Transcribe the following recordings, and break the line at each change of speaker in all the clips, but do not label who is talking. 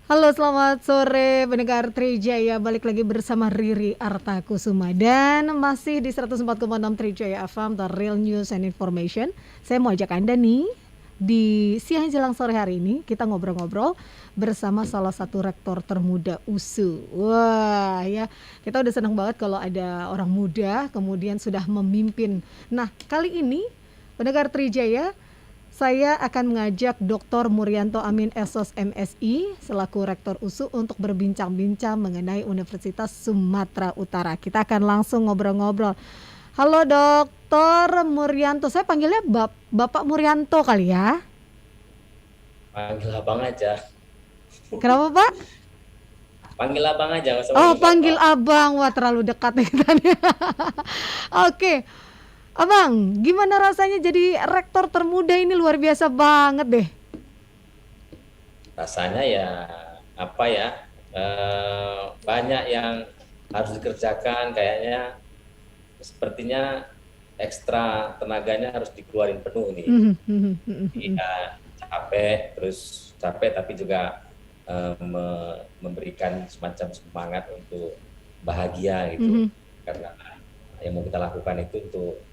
Halo, selamat sore pendengar Trijaya. Balik lagi bersama Riri Artakusuma dan masih di 104,6 Trijaya FM, The Real News and Information. Saya mau ajak Anda nih di siang jelang sore hari ini kita ngobrol-ngobrol bersama salah satu rektor termuda USU. Wah, ya, kita udah senang banget kalau ada orang muda kemudian sudah memimpin. Nah, kali ini pendengar Trijaya, saya akan mengajak Dr. Murianto Amin Esos MSI selaku Rektor USU untuk berbincang-bincang mengenai Universitas Sumatera Utara. Kita akan langsung ngobrol-ngobrol. Halo Dr. Murianto, saya panggilnya Bapak Murianto kali ya.
Panggil abang aja.
Kenapa Pak?
Panggil abang aja, nggak usah
Oh,
panggil
panggil
bapak.
Abang. Wah, terlalu dekat nih kita nih. Oke, Abang, gimana rasanya jadi rektor termuda ini? Luar biasa banget deh.
Rasanya ya apa ya? Banyak yang harus dikerjakan. Kayaknya sepertinya ekstra tenaganya harus dikeluarin penuh nih. Iya, capek, terus capek tapi juga memberikan semacam semangat untuk bahagia gitu. Karena yang mau kita lakukan itu untuk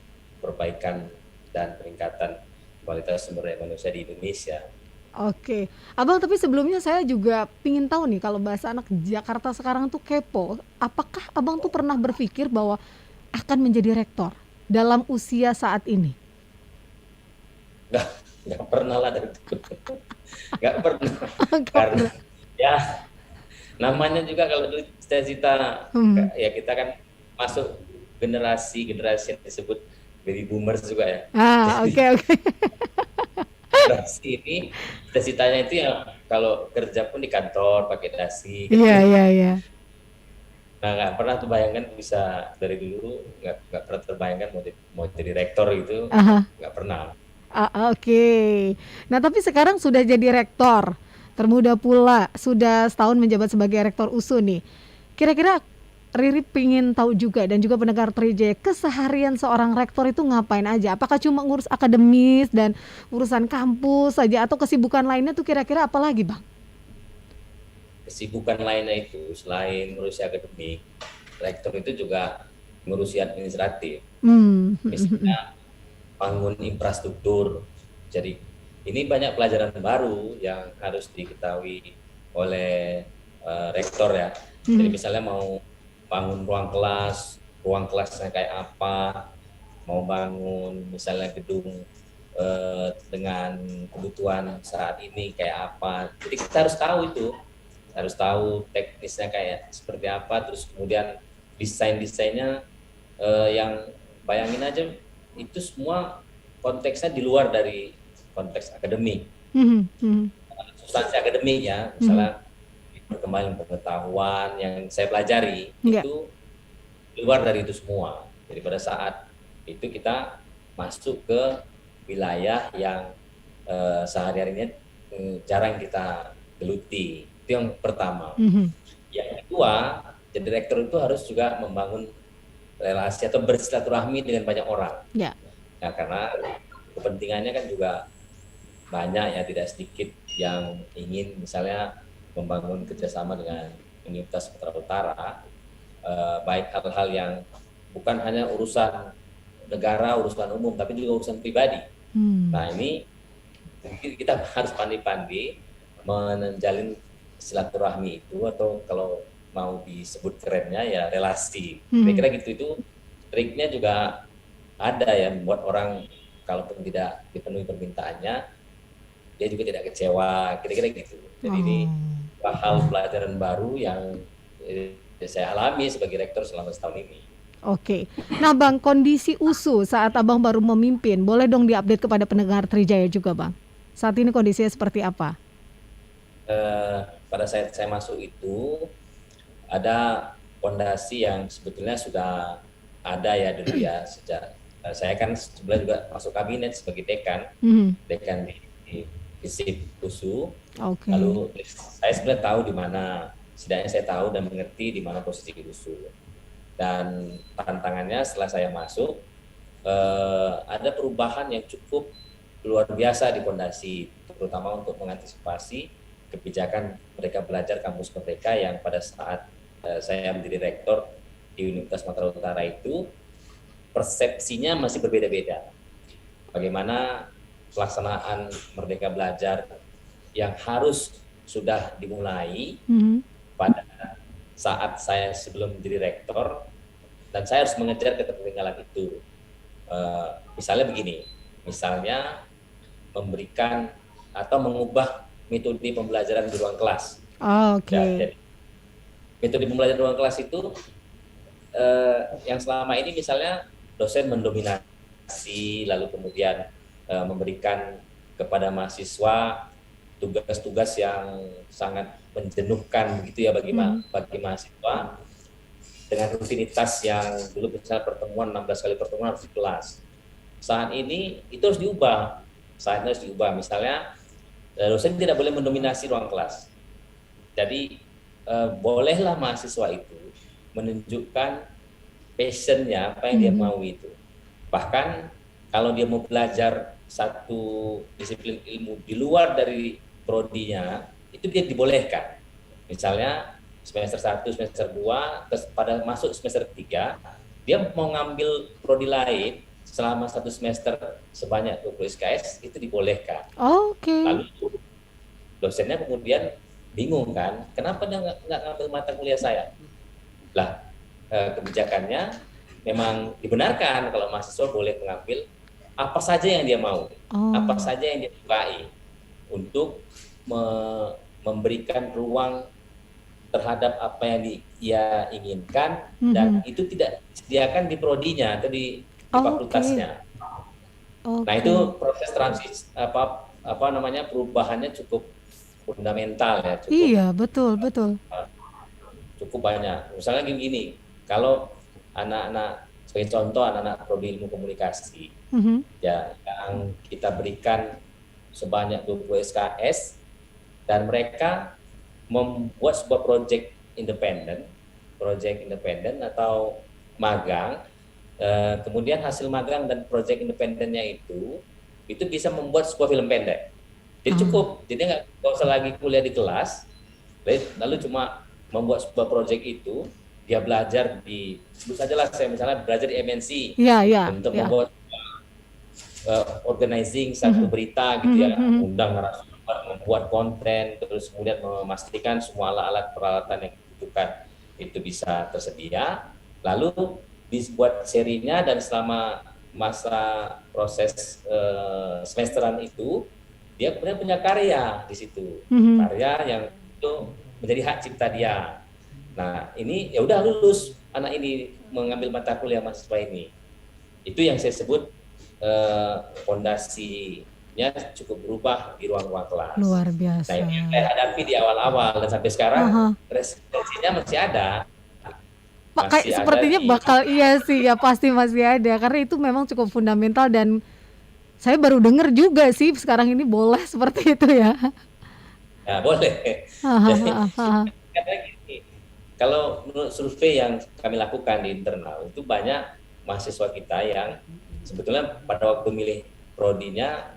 perbaikan dan peningkatan kualitas sumber daya manusia di Indonesia.
Oke, Abang, tapi sebelumnya saya juga pingin tahu nih, kalau bahasa anak Jakarta sekarang tuh kepo. Apakah Abang tuh pernah berpikir bahwa akan menjadi rektor dalam usia saat ini?
Nggak, nggak pernah lah dari itu. Nggak pernah.
Enggak
Karena
pernah.
ya namanya juga kalau dulu cita-cita,
Hmm.
ya kita kan masuk generasi yang disebut baby boomers juga ya.
Ah, oke,
Jadi
oke.
generasi ini cita-citanya itu ya kalau kerja pun di kantor pakai dasi kan
Iya,
gitu.
iya, iya.
Nah, nggak pernah terbayangkan bisa dari dulu, nggak pernah terbayangkan mau jadi rektor gitu,
Aha.
nggak pernah.
Oke. Nah, tapi sekarang sudah jadi rektor, termuda pula, sudah setahun menjabat sebagai rektor USU nih. Kira-kira Riri pingin tahu juga, dan juga pendengar Trijaya, keseharian seorang rektor itu ngapain aja? Apakah cuma ngurus akademis dan urusan kampus saja, atau kesibukan lainnya tuh kira-kira apa lagi, Bang?
Kesibukan lainnya itu selain ngurusi akademik, rektor itu juga ngurusi administratif.
Hmm.
Misalnya bangun infrastruktur. Jadi ini banyak pelajaran baru yang harus diketahui oleh rektor ya. Jadi misalnya mau bangun ruang kelasnya kayak apa, mau bangun misalnya gedung dengan kebutuhan saat ini kayak apa. Jadi kita harus tahu itu, harus tahu teknisnya kayak seperti apa, terus kemudian desainnya yang bayangin aja itu semua konteksnya di luar dari konteks akademik, substansi akademik ya, misalnya perkembangan pengetahuan yang saya pelajari
Enggak.
itu di luar dari itu semua. Jadi pada saat itu kita masuk ke wilayah yang sehari-harinya jarang kita geluti. Itu yang pertama. Yang kedua, jadi direktur itu harus juga membangun relasi atau bersilaturahmi dengan banyak orang.
Ya.
Ya, karena kepentingannya kan juga banyak ya, tidak sedikit yang ingin misalnya membangun kerjasama dengan Universitas Sumatera Utara, baik hal-hal yang bukan hanya urusan negara, urusan umum, tapi juga urusan pribadi. Nah ini kita harus pandai-pandai menjalin silaturahmi itu, atau kalau mau disebut kerennya ya relasi. Kira-kira gitu, itu triknya juga ada ya, membuat orang kalaupun tidak dipenuhi permintaannya, dia juga tidak kecewa, kira-kira gitu. Jadi ini
Oh.
hal pelajaran baru yang saya alami sebagai rektor selama setahun ini.
Oke. Nah, Bang, kondisi USU saat Abang baru memimpin, boleh dong diupdate kepada pendengar Trijaya juga, Bang. Saat ini kondisinya seperti apa?
Pada saat saya masuk itu ada fondasi yang sebetulnya sudah ada ya dulu ya, sejak saya kan sebenarnya juga masuk kabinet sebagai dekan di FISIP USU.
Oke.
Lalu saya sebenarnya tahu di mana, setidaknya saya tahu dan mengerti di mana posisi USU. Dan tantangannya setelah saya masuk, ada perubahan yang cukup luar biasa di fondasi, terutama untuk mengantisipasi kebijakan Merdeka Belajar Kampus Merdeka yang pada saat saya menjadi rektor di Universitas Sumatera Utara itu persepsinya masih berbeda-beda. Bagaimana pelaksanaan Merdeka Belajar yang harus sudah dimulai pada saat saya sebelum menjadi rektor, dan saya harus mengejar ketertinggalan itu. Misalnya begini, misalnya memberikan atau mengubah metode pembelajaran di ruang kelas. Jadi metode pembelajaran di ruang kelas itu yang selama ini misalnya dosen mendominasi, lalu kemudian memberikan kepada mahasiswa tugas-tugas yang sangat menjenuhkan begitu ya bagi mahasiswa, dengan rutinitas yang dulu misalnya pertemuan 16 kali pertemuan harus di kelas. Saat ini itu harus diubah. Misalnya dosen tidak boleh mendominasi ruang kelas. Jadi bolehlah mahasiswa itu menunjukkan passionnya, apa yang dia mau itu. Bahkan kalau dia mau belajar satu disiplin ilmu di luar dari prodinya, itu dia dibolehkan. Misalnya semester 1, semester 2, terus pada masuk semester 3, dia mau ngambil prodi lain selama 1 semester sebanyak 20 SKS, itu dibolehkan. Lalu dosennya kemudian bingung kan, kenapa dia nggak ngambil mata kuliah saya? Lah, kebijakannya memang dibenarkan kalau mahasiswa boleh mengambil apa saja yang dia mau, apa saja yang dia sukai, untuk memberikan ruang terhadap apa yang dia inginkan, dan itu tidak disediakan di prodinya atau di fakultasnya. Nah, itu proses transisi perubahannya cukup fundamental ya, cukup banyak. Misalnya gini, kalau anak-anak, sebagai contoh anak-anak prodi ilmu komunikasi, ya, yang kita berikan sebanyak 20 SKS dan mereka membuat sebuah proyek independen atau magang, kemudian hasil magang dan proyek independennya itu bisa membuat sebuah film pendek. Jadi cukup, jadi nggak usah lagi kuliah di kelas, lalu cuma membuat sebuah proyek itu, dia belajar di, sebut saja lah saya misalnya belajar di MNC untuk membuat organizing satu berita gitu ya, undang narasumber, membuat konten, terus kemudian memastikan semua alat-alat peralatan yang dibutuhkan itu bisa tersedia, lalu dibuat serinya, dan selama masa proses semesteran itu dia kemudian punya karya di situ, karya yang itu menjadi hak cipta dia. Nah, ini ya udah lulus anak ini mengambil mata kuliah mahasiswa ini. Itu yang saya sebut fondasinya cukup berubah di ruang-ruang kelas.
Luar biasa.
Nah, ini yang saya hadapi di awal-awal, dan sampai sekarang resistensinya masih ada.
Sepertinya bakal iya sih ya, pasti masih ada, karena itu memang cukup fundamental, dan saya baru dengar juga sih sekarang ini boleh seperti itu ya.
Ya, boleh. Karena gini, kalau menurut survei yang kami lakukan di internal, itu banyak mahasiswa kita yang sebetulnya pada waktu milih prodinya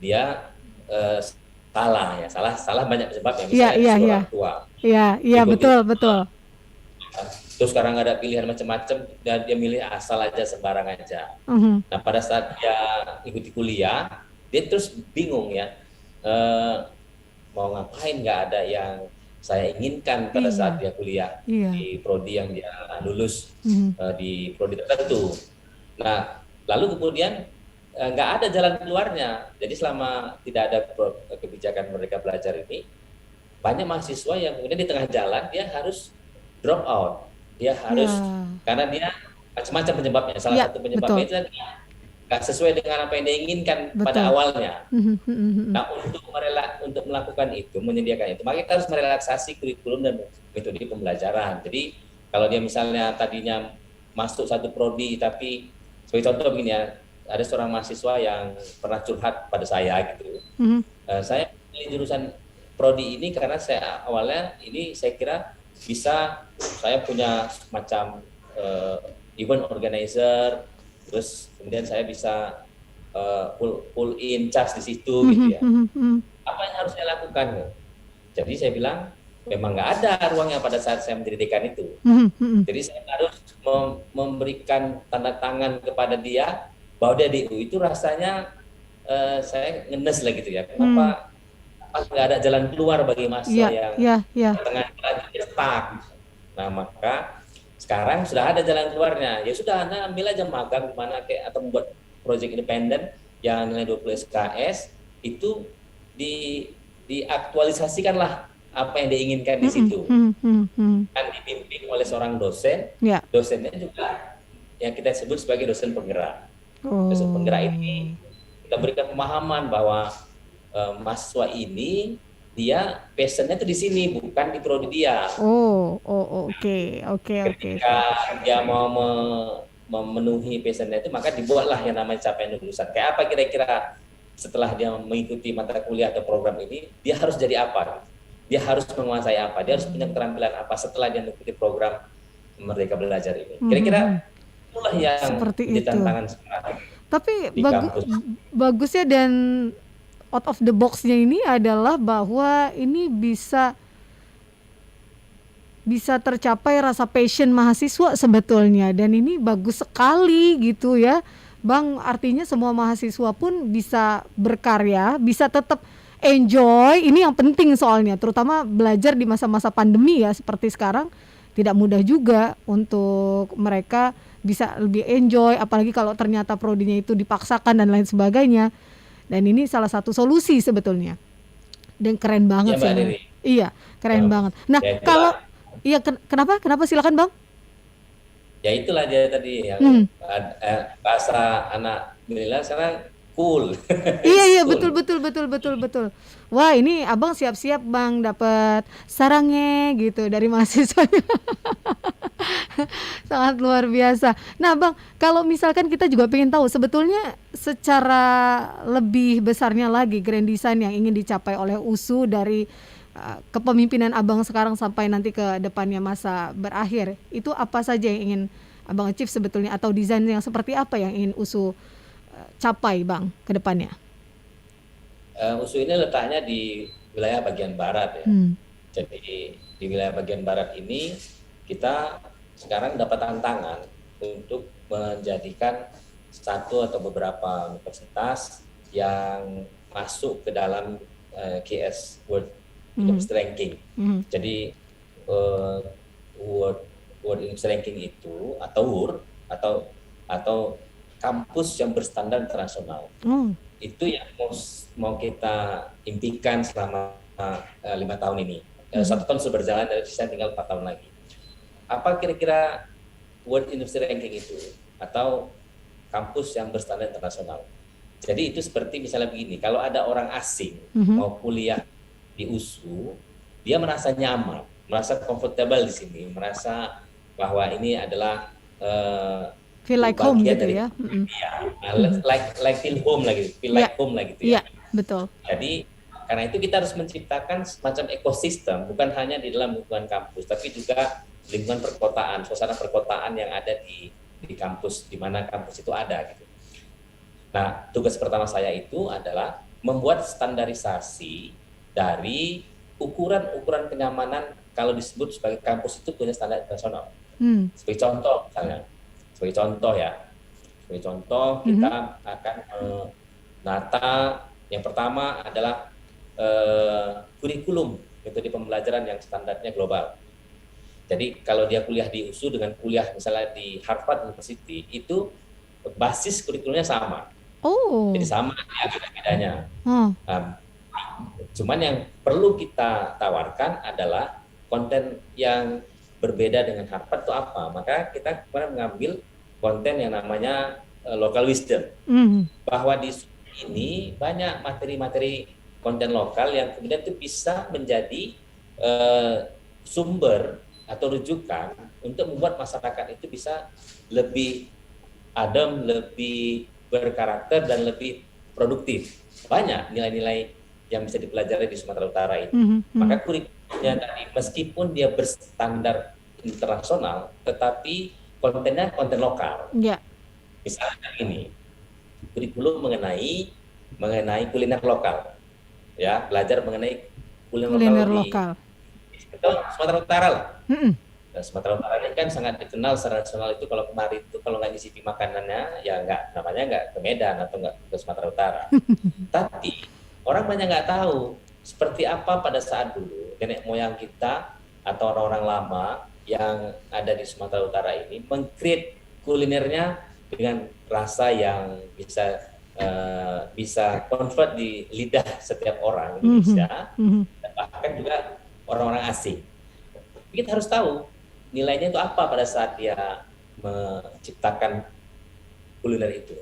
dia salah banyak sebabnya, misalnya orang tua.
Iya, betul.
Terus sekarang ada pilihan macam-macam dan dia milih asal aja, sembarang aja. Nah, pada saat dia ikuti kuliah, dia terus bingung ya, mau ngapain, nggak ada yang saya inginkan pada saat dia kuliah di prodi yang dia lulus, di prodi tertentu. Nah, lalu kemudian nggak ada jalan keluarnya. Jadi selama tidak ada kebijakan Merdeka Belajar ini, banyak mahasiswa yang kemudian di tengah jalan dia harus drop out. Dia harus, karena dia macam-macam penyebabnya. Salah satu penyebabnya itu nggak sesuai dengan apa yang dia inginkan pada awalnya. Nah, untuk melakukan itu, menyediakan itu, maka kita harus merelaksasi kurikulum dan metode pembelajaran. Jadi kalau dia misalnya tadinya masuk satu prodi, tapi sebagai contoh begini ya, ada seorang mahasiswa yang pernah curhat pada saya gitu. Saya pilih jurusan prodi ini karena saya awalnya ini saya kira bisa, saya punya semacam event organizer, terus kemudian saya bisa pull in charge di situ gitu ya. Apa yang harus saya lakukan? Jadi saya bilang memang nggak ada ruangnya pada saat saya menjadi dekan itu. Jadi saya harus memberikan tanda tangan kepada dia bahwa dia DU itu rasanya saya ngenes lah gitu ya. Kenapa nggak ada jalan keluar bagi mahasiswa
Iya,
yang
iya, iya.
tengah jalan stuck. Nah maka sekarang sudah ada jalan keluarnya. Ya sudah, Anda ambil aja magang di mana kayak atau membuat proyek independen yang nilai 20 SKS itu diaktualisasikanlah apa yang diinginkan di situ. Kan dibimbing oleh seorang dosen.
Ya.
Dosennya juga yang kita sebut sebagai dosen penggerak.
Oh.
Dosen penggerak ini kita berikan pemahaman bahwa mahasiswa ini dia passionnya itu di sini, bukan di prodi dia.
Oke.
Ketika dia mau memenuhi passionnya itu, maka dibuatlah yang namanya capaian lulusan. Kayak apa kira-kira setelah dia mengikuti mata kuliah atau program ini, dia harus jadi apa? Dia harus menguasai apa? Dia harus punya keterampilan apa setelah dia mengikuti program Merdeka Belajar ini? Kira-kira itulah yang
seperti
di
itu.
tantangan sekarang.
Tapi
di kampus.
bagusnya dan out of the box-nya ini adalah bahwa ini bisa tercapai rasa passion mahasiswa sebetulnya, dan ini bagus sekali gitu ya Bang. Artinya semua mahasiswa pun bisa berkarya, bisa tetap enjoy. Ini yang penting soalnya, terutama belajar di masa-masa pandemi ya seperti sekarang, tidak mudah juga untuk mereka bisa lebih enjoy, apalagi kalau ternyata prodinya itu dipaksakan dan lain sebagainya. Dan ini salah satu solusi sebetulnya, dan keren banget
Ya,
sih
Mbak
Bang.
Riri.
Iya, keren banget. Nah,
Ya, itulah.
kalau iya kenapa silakan Bang.
Ya itulah dia tadi yang bahasa anak milenial sekarang cool.
Iya,
Cool.
betul. Wah, ini Abang siap-siap Bang dapat sarangnya gitu dari mahasiswanya. Sangat luar biasa. Nah Bang, kalau misalkan kita juga pengen tahu sebetulnya secara lebih besarnya lagi grand design yang ingin dicapai oleh USU dari kepemimpinan Abang sekarang sampai nanti ke depannya masa berakhir, itu apa saja yang ingin Abang achieve sebetulnya, atau desain yang seperti apa yang ingin USU capai Bang ke depannya?
USU ini letaknya di wilayah bagian barat ya. Jadi di wilayah bagian barat ini kita sekarang dapat tantangan untuk menjadikan satu atau beberapa universitas yang masuk ke dalam QS World University Ranking. Jadi World University Ranking itu atau WUR atau kampus yang berstandar internasional. Itu yang mau kita impikan selama 5 tahun ini. 1 tahun sudah berjalan, dari sisa tinggal 4 tahun lagi. Apa kira-kira World University Ranking itu atau kampus yang berstandar internasional? Jadi itu seperti misalnya begini, kalau ada orang asing mau kuliah di USU, dia merasa nyaman, merasa comfortable di sini, merasa bahwa ini adalah
feel like home gitu ya.
Like feel home lagi, feel like home lagi gitu ya.
Iya, betul.
Jadi karena itu kita harus menciptakan semacam ekosistem, bukan hanya di dalam lingkungan kampus, tapi juga lingkungan perkotaan, suasana perkotaan yang ada di kampus, di mana kampus itu ada gitu. Nah, tugas pertama saya itu adalah membuat standarisasi dari ukuran-ukuran kenyamanan kalau disebut sebagai kampus itu punya standar internasional. Sebagai contoh misalnya, sebagai contoh kita akan menata yang pertama adalah kurikulum, metode pembelajaran yang standarnya global. Jadi kalau dia kuliah di USU dengan kuliah misalnya di Harvard University, itu basis kurikulumnya sama. Jadi sama, ada bedanya. Cuman yang perlu kita tawarkan adalah konten yang berbeda dengan Harvard itu apa. Maka kita kemarin mengambil konten yang namanya local wisdom. Bahwa di ini banyak materi-materi konten lokal yang kemudian itu bisa menjadi sumber atau rujukan untuk membuat masyarakat itu bisa lebih adem, lebih berkarakter, dan lebih produktif. Banyak nilai-nilai yang bisa dipelajari di Sumatera Utara itu. Maka kurikulumnya tadi, meskipun dia berstandar internasional, tetapi kontennya konten lokal. Misalnya ini, kurikulum mengenai kuliner lokal, ya, belajar mengenai kuliner lokal
Kuliner
di
lokal.
Sumatera Utara lah.
Mm-mm.
Nah, Sumatera Utara ini kan sangat dikenal secara nasional, itu kalau kemarin itu kalau nggak nyicipi makanannya ya nggak, namanya nggak ke Medan atau nggak ke Sumatera Utara. Tapi orang banyak nggak tahu seperti apa pada saat dulu nenek moyang kita atau orang-orang lama yang ada di Sumatera Utara ini mengcreate kulinernya dengan rasa yang bisa convert di lidah setiap orang
Mhm.
Indonesia
Mhm.
dan bahkan juga orang-orang asing. Kita harus tahu nilainya itu apa pada saat dia menciptakan kuliner itu.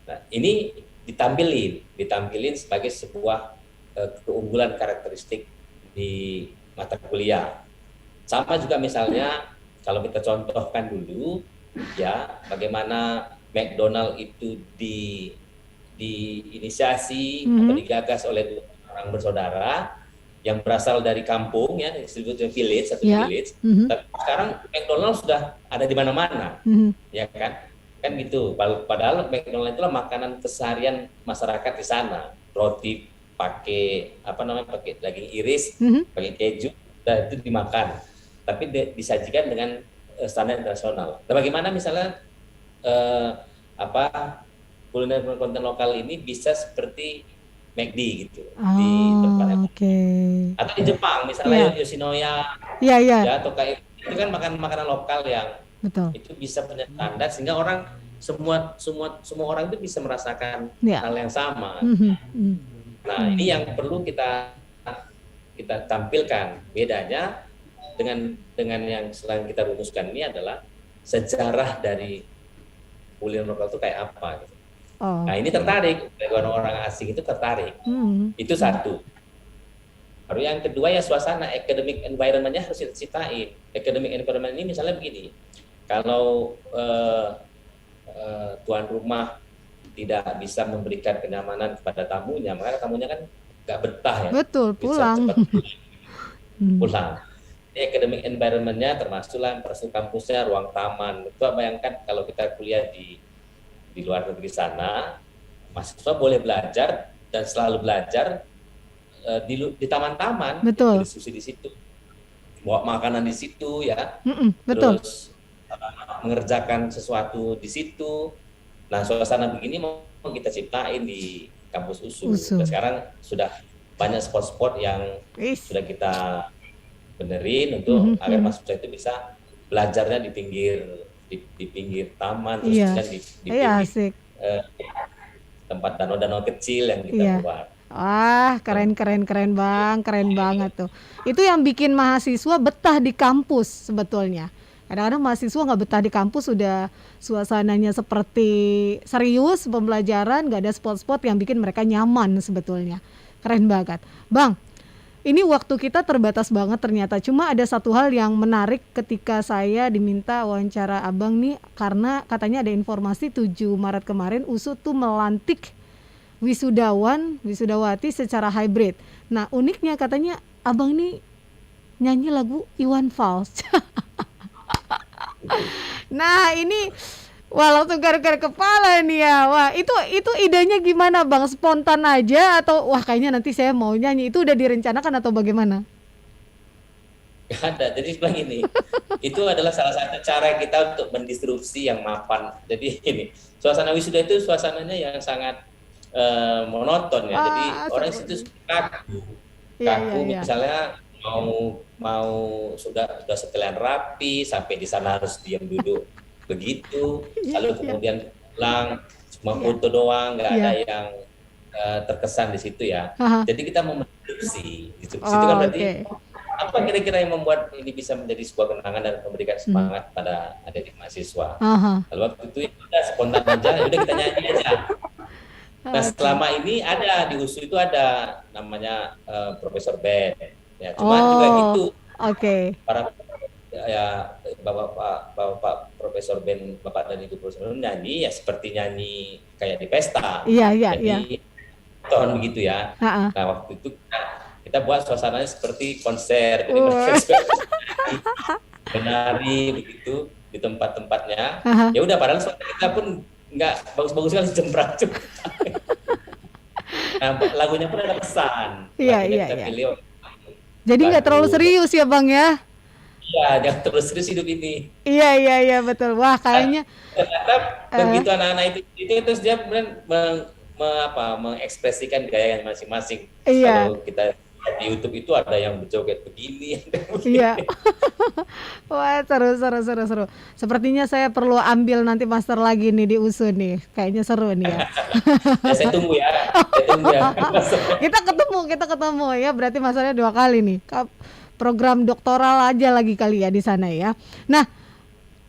Nah, ini ditampilin sebagai sebuah keunggulan karakteristik di mata kuliah. Sama juga misalnya kalau kita contohkan dulu ya bagaimana McDonald itu diinisiasi atau
Mhm.
digagas oleh dua orang bersaudara yang berasal dari kampung ya, disebut village, satu
Ya.
village.
Mhm.
Tapi sekarang McDonald sudah ada di mana-mana,
Mhm.
ya kan? Kan gitu. Padahal McDonald itulah makanan keseharian masyarakat di sana. Roti pakai apa namanya, pakai daging iris,
Mhm.
pakai keju, dan itu dimakan. Tapi disajikan dengan standar internasional. Nah, bagaimana misalnya eh, apa kuliner konten lokal ini bisa seperti McD gitu di tempat,
Oh, oke.
atau di Jepang misalnya
Iya.
Yoshinoya
Iya, iya,
ya atau kayak itu kan makanan lokal yang
betul.
itu bisa punya standar sehingga orang semua semua semua orang itu bisa merasakan
Iya.
hal yang sama.
Mhm. Mhm.
Nah,
Mhm.
ini yang perlu kita kita tampilkan. Bedanya dengan yang selain kita rumuskan ini adalah sejarah dari kuliner lokal itu kayak apa gitu. Nah, ini
Oke.
tertarik, orang-orang asing itu tertarik.
Mhm.
Itu
Mhm.
satu. Baru yang kedua ya suasana academic environment-nya harus diciptain. Academic environment ini misalnya begini, kalau tuan rumah tidak bisa memberikan kenyamanan kepada tamunya, maka tamunya kan nggak betah ya,
Betul,
bisa
pulang.
cepat
Mhm.
pulang. Jadi academic environment-nya termasuklah infrastruktur kampusnya, ruang taman. Itu bayangkan kalau kita kuliah di luar negeri sana, mahasiswa boleh belajar dan selalu belajar di taman-taman, gitu,
Betul.
berdiskusi di situ, bawa makanan di situ ya,
Mhm. Betul.
terus mengerjakan sesuatu di situ. Nah, suasana begini mau kita ciptain di kampus USU. Dan
Usul.
sekarang sudah banyak spot-spot yang
Is.
sudah kita benerin untuk
Mhm.
agar
Mhm.
mahasiswa itu bisa belajarnya di pinggir taman, terus
Iya.
kan di
Iya,
pinggir
asik.
eh, tempat danau-danau kecil yang kita
Iya.
buat.
Wah, keren keren keren Bang, keren banget tuh. Itu yang bikin mahasiswa betah di kampus sebetulnya. Kadang-kadang mahasiswa nggak betah di kampus, sudah suasananya seperti serius pembelajaran, nggak ada spot-spot yang bikin mereka nyaman sebetulnya. Keren banget. Bang, ini waktu kita terbatas banget ternyata. Cuma ada satu hal yang menarik ketika saya diminta wawancara Abang nih, karena katanya ada informasi 7 Maret kemarin USU tuh melantik wisudawan, wisudawati secara hybrid. Nah, uniknya katanya Abang nih nyanyi lagu Iwan Fals. Nah, ini wah langsung garuk-garuk kepala nih ya. Wah, itu idenya gimana Bang? Spontan aja atau wah kayaknya nanti saya mau nyanyi, itu udah direncanakan atau bagaimana?
Nggak ada. Jadi sebenarnya ini itu adalah salah satu cara kita untuk mendisrupsi yang mapan. Jadi ini suasana wisuda itu suasananya yang sangat monoton ya.
Wah,
Jadi orang
seru
situ
nih.
kaku,
Iya, iya,
kaku
iya.
misalnya mau mau sudah setelan rapi sampai di sana harus diam duduk begitu,
Iya,
lalu
iya.
kemudian pulang cuma
Iya.
foto doang, nggak ada
Iya.
yang terkesan di situ ya.
Haha.
Jadi kita mau mendisrupsi. Di situ kan
Oh,
berarti
oke.
apa kira-kira yang membuat ini bisa menjadi sebuah kenangan dan memberikan
Mhm.
semangat pada adik mahasiswa?
Aha.
Lalu waktu itu ya udah spontan aja, ya udah kita nyanyi aja. Nah,
Oke.
selama ini ada di USU itu ada namanya Profesor Ben. Ya, cuma juga
Oh,
gitu
oke.
para ya bapak Profesor Ben, bapak dan ibu Profesor Ben nyanyi ya seperti nyanyi kayak di pesta.
Iya, iya, iya.
Jadi ton begitu ya.
Heeh.
Nah, waktu itu kita buat suasananya seperti konser. Jadi mereka
Wah.
juga menari begitu di tempat-tempatnya.
Aha.
Ya udah, padahal suara kita pun nggak bagus-bagus sekali, cemprak. Nah, lagunya pun ada pesan.
Iya,
Lagunya
iya,
kita
iya.
pilih
Jadi nggak terlalu
Bagus.
serius ya Bang ya?
Iya, jangan terus serius hidup ini.
Iya betul. Wah kayaknya
Ternyata
eh,
begitu anak-anak itu terus dia kemudian mengekspresikan gaya yang masing-masing.
iya
Kalau kita lihat di YouTube itu ada yang berjoget begini, ada yang
iya.
begini.
Wah seru. Sepertinya saya perlu ambil nanti master lagi nih di USU nih. Kayaknya seru nih ya.
Ya saya tunggu ya, saya tunggu ya.
Kita ketemu ya. Berarti masternya 2 kali nih. Program doktoral aja lagi kali ya di sana ya. Nah,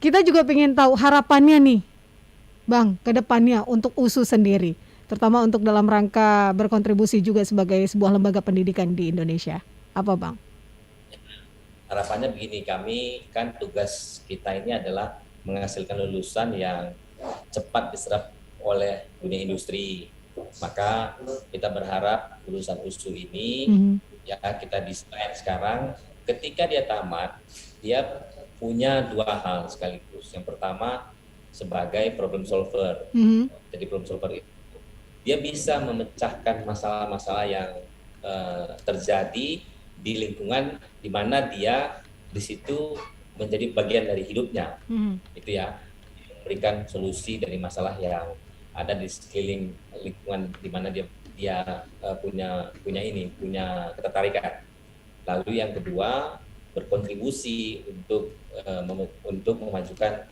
kita juga pengen tahu harapannya nih, Bang, ke depannya untuk USU sendiri, terutama untuk dalam rangka berkontribusi juga sebagai sebuah lembaga pendidikan di Indonesia. Apa, Bang?
Harapannya begini, kami kan tugas kita ini adalah menghasilkan lulusan yang cepat diserap oleh dunia industri. Maka kita berharap lulusan USU ini
Mhm.
ya kita desain sekarang ketika dia tamat, dia punya 2 hal sekaligus. Yang pertama sebagai problem solver.
Mhm.
Jadi problem solver itu dia bisa memecahkan masalah-masalah yang terjadi di lingkungan di mana dia di situ menjadi bagian dari hidupnya,
Mhm.
itu ya, memberikan solusi dari masalah yang ada di sekeliling lingkungan di mana dia dia punya ketertarikan. Lalu yang kedua berkontribusi untuk memajukan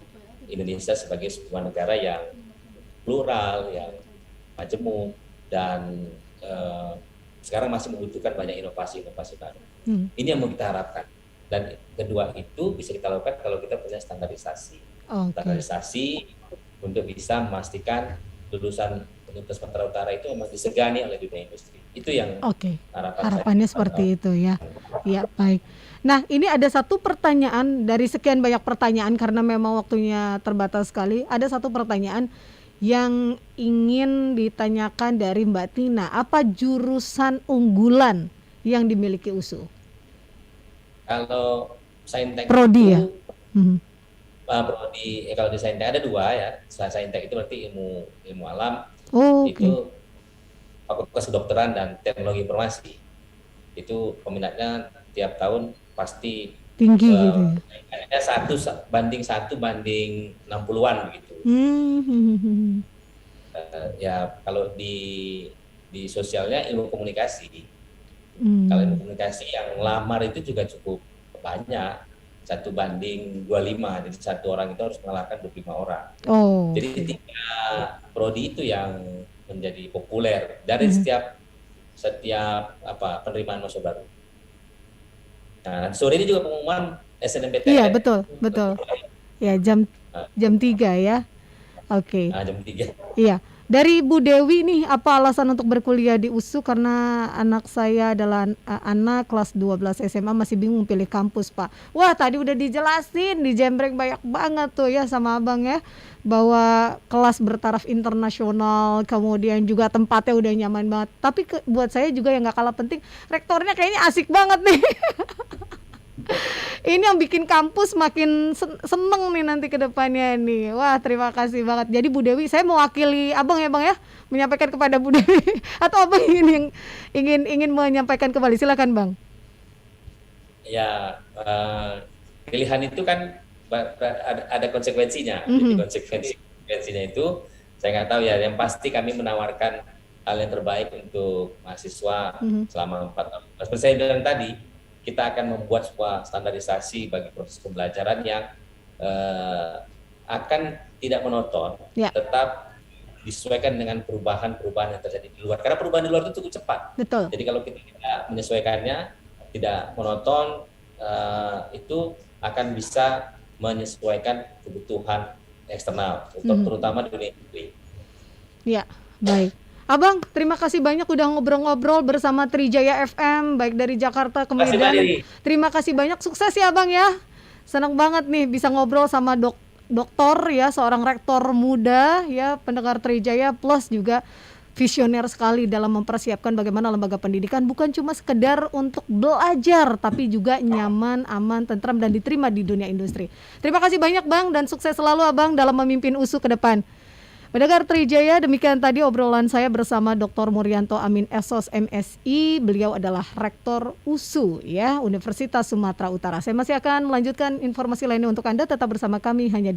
Indonesia sebagai sebuah negara yang plural, yang majemuk, dan eh, sekarang masih membutuhkan banyak inovasi-inovasi baru.
Mhm.
Ini yang mau kita harapkan. Dan kedua itu bisa kita lakukan kalau kita punya standarisasi.
Oke.
Standarisasi untuk bisa memastikan lulusan Universitas Sumatera Utara itu memang disegani oleh dunia industri. Itu yang
Oke.
harapan saya.
Harapannya seperti itu ya. Ya, baik. Nah, ini ada satu pertanyaan dari sekian banyak pertanyaan karena memang waktunya terbatas sekali. Ada satu pertanyaan yang ingin ditanyakan dari Mbak Tina. Apa jurusan unggulan yang dimiliki USU?
Kalau Saintek
Prodi ya?
itu
Mhm.
prodi, kalau di Saintek ada 2 ya. Saintek itu berarti ilmu alam,
Oh, oke.
itu Fakultas Kedokteran dan Teknologi Informasi. Itu peminatnya tiap tahun pasti
Tinggi gitu ya.
ada 1 banding 60-an begitu.
Hmm.
Ya kalau di sosialnya ilmu komunikasi. Kalau ilmu
Hmm.
komunikasi yang lamar itu juga cukup banyak, 1 banding 25. Jadi 1 orang itu harus mengalahkan 25 orang.
Oh,
Jadi
oke.
3 prodi itu yang menjadi populer dari
Mhm.
setiap penerimaan mahasiswa baru. Nah, sore ini juga pengumuman
Iya,
SNMPTN.
betul. Ya, jam
Nah,
jam 3 ya. Oke.
jam 3.
Iya. Dari Bu Dewi nih, apa alasan untuk berkuliah di USU? Karena anak saya adalah anak kelas 12 SMA masih bingung pilih kampus, Pak. Wah, tadi udah dijelasin, dijembreng banyak banget tuh ya sama Abang ya. Bahwa kelas bertaraf internasional, kemudian juga tempatnya udah nyaman banget. Tapi buat saya juga yang nggak kalah penting, rektornya kayaknya asik banget nih. Ini yang bikin kampus makin seneng nih nanti ke depannya nih. Wah, terima kasih banget. Jadi Bu Dewi, saya mewakili Abang ya Bang ya, menyampaikan kepada Bu Dewi atau Abang ingin menyampaikan kembali, silakan Bang.
Ya, pilihan itu kan ada konsekuensinya. Jadi
Mhm.
konsekuensinya itu saya nggak tahu ya. Yang pasti kami menawarkan hal yang terbaik untuk mahasiswa
Mhm.
selama 4 tahun. Seperti saya bilang tadi, kita akan membuat sebuah standarisasi bagi proses pembelajaran yang eh, akan tidak monoton,
Ya,
tetap disesuaikan dengan perubahan-perubahan yang terjadi di luar. Karena perubahan di luar itu cukup cepat.
betul.
Jadi kalau kita tidak menyesuaikannya, tidak monoton, itu akan bisa menyesuaikan kebutuhan eksternal,
Mhm.
terutama di dunia industri.
Ya, baik. Abang, terima kasih banyak udah ngobrol-ngobrol bersama Trijaya FM, baik dari Jakarta ke
Terima kasih Mbak
Medan.
Riri.
Terima kasih banyak, sukses ya Abang ya. Senang banget nih bisa ngobrol sama doktor ya, seorang rektor muda ya, pendengar Trijaya, plus juga visioner sekali dalam mempersiapkan bagaimana lembaga pendidikan bukan cuma sekedar untuk belajar, tapi juga nyaman, aman, tentram, dan diterima di dunia industri. Terima kasih banyak Bang, dan sukses selalu Abang dalam memimpin USU ke depan. Pendengar Trijaya, demikian tadi obrolan saya bersama Dr. Murianto Amin Esos MSI. Beliau adalah Rektor USU ya, Universitas Sumatera Utara. Saya masih akan melanjutkan informasi lainnya untuk Anda, tetap bersama kami hanya di